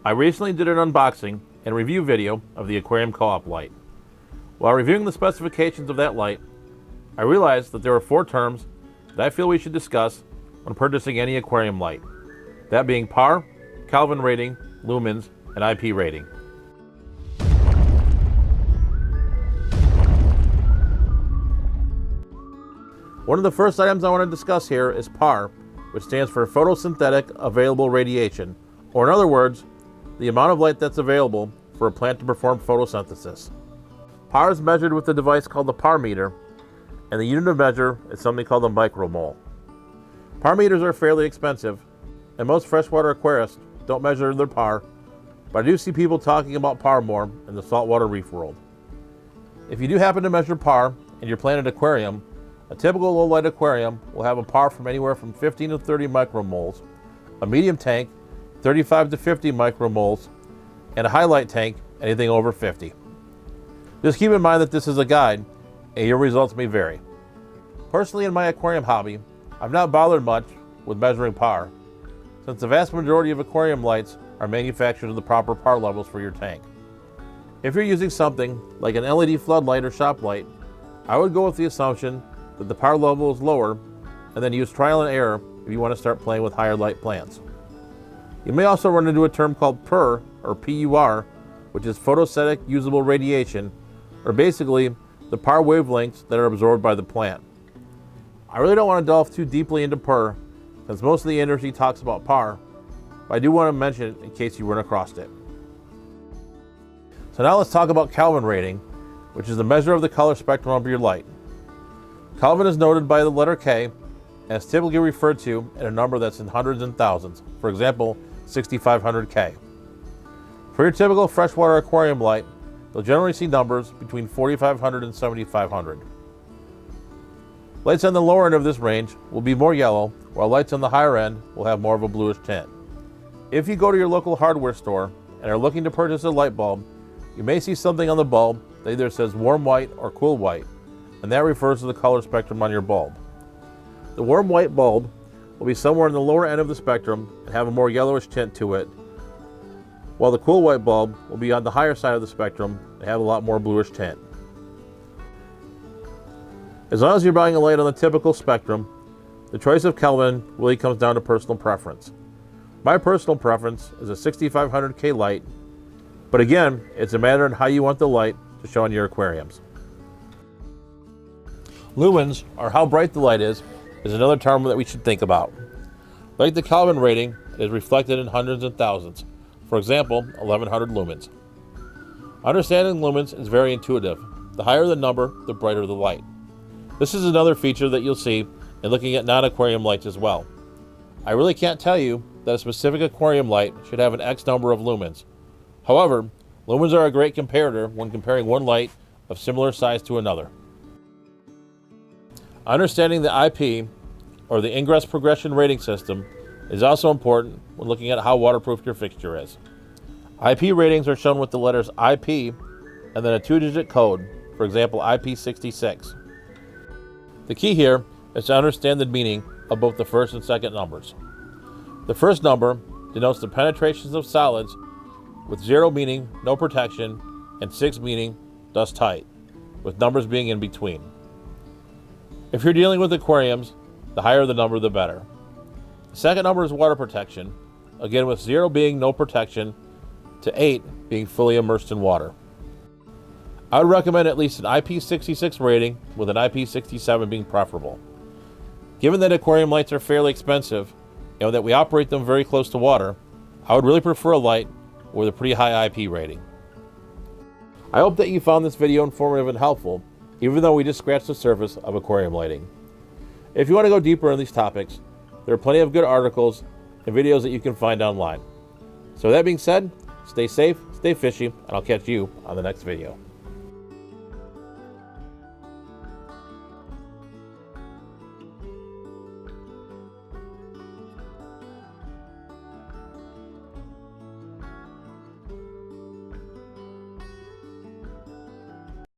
I recently did an unboxing and review video of the Aquarium Co-op light. While reviewing the specifications of that light, I realized that there are 4 terms that I feel we should discuss when purchasing any aquarium light. That being PAR, Kelvin rating, lumens, and IP rating. One of the first items I want to discuss here is PAR, which stands for photosynthetic available radiation, or in other words, the amount of light that's available for a plant to perform photosynthesis. PAR is measured with a device called the PAR meter, and the unit of measure is something called a micromole. PAR meters are fairly expensive, and most freshwater aquarists don't measure their PAR, but I do see people talking about PAR more in the saltwater reef world. If you do happen to measure PAR in your planted aquarium, a typical low-light aquarium will have a PAR from anywhere from 15 to 30 micromoles, a medium tank 35 to 50 micromoles, and a highlight tank anything over 50. Just keep in mind that this is a guide, and your results may vary. Personally, in my aquarium hobby, I've not bothered much with measuring PAR, since the vast majority of aquarium lights are manufactured to the proper PAR levels for your tank. If you're using something like an LED floodlight or shop light, I would go with the assumption that the PAR level is lower, and then use trial and error if you want to start playing with higher light plants. You may also run into a term called PUR, or PUR, which is photosynthetic usable radiation, or basically the PAR wavelengths that are absorbed by the plant. I really don't want to delve too deeply into PUR, since most of the industry talks about PAR, but I do want to mention it in case you run across it. So now let's talk about Kelvin rating, which is the measure of the color spectrum of your light. Kelvin is noted by the letter K, and is typically referred to in a number that's in hundreds and thousands, for example, 6500 K. For your typical freshwater aquarium light, you'll generally see numbers between 4500 and 7500. Lights on the lower end of this range will be more yellow, while lights on the higher end will have more of a bluish tint. If you go to your local hardware store and are looking to purchase a light bulb, you may see something on the bulb that either says warm white or cool white, and that refers to the color spectrum on your bulb. The warm white bulb will be somewhere in the lower end of the spectrum and have a more yellowish tint to it, while the cool white bulb will be on the higher side of the spectrum and have a lot more bluish tint. As long as you're buying a light on the typical spectrum, the choice of Kelvin really comes down to personal preference. My personal preference is a 6500 K light, but again, it's a matter of how you want the light to show in your aquariums. Lumens, or how bright the light is another term that we should think about. Like the Kelvin rating, it is reflected in hundreds and thousands. For example, 1100 lumens. Understanding lumens is very intuitive. The higher the number, the brighter the light. This is another feature that you'll see in looking at non-aquarium lights as well. I really can't tell you that a specific aquarium light should have an X number of lumens. However, lumens are a great comparator when comparing one light of similar size to another. Understanding the IP, or the ingress progression rating system, is also important when looking at how waterproof your fixture is. IP ratings are shown with the letters IP and then a 2-digit code, for example IP66. The key here is to understand the meaning of both the first and second numbers. The first number denotes the penetrations of solids, with 0 meaning no protection and 6 meaning dust tight, with numbers being in between. If you're dealing with aquariums, the higher the number, the better. The second number is water protection, again with 0 being no protection to 8 being fully immersed in water. I would recommend at least an IP66 rating with an IP67 being preferable. Given that aquarium lights are fairly expensive and that we operate them very close to water, I would really prefer a light with a pretty high IP rating. I hope that you found this video informative and helpful, even though we just scratched the surface of aquarium lighting. If you want to go deeper in these topics, there are plenty of good articles and videos that you can find online. So with that being said, stay safe, stay fishy, and I'll catch you on the next video.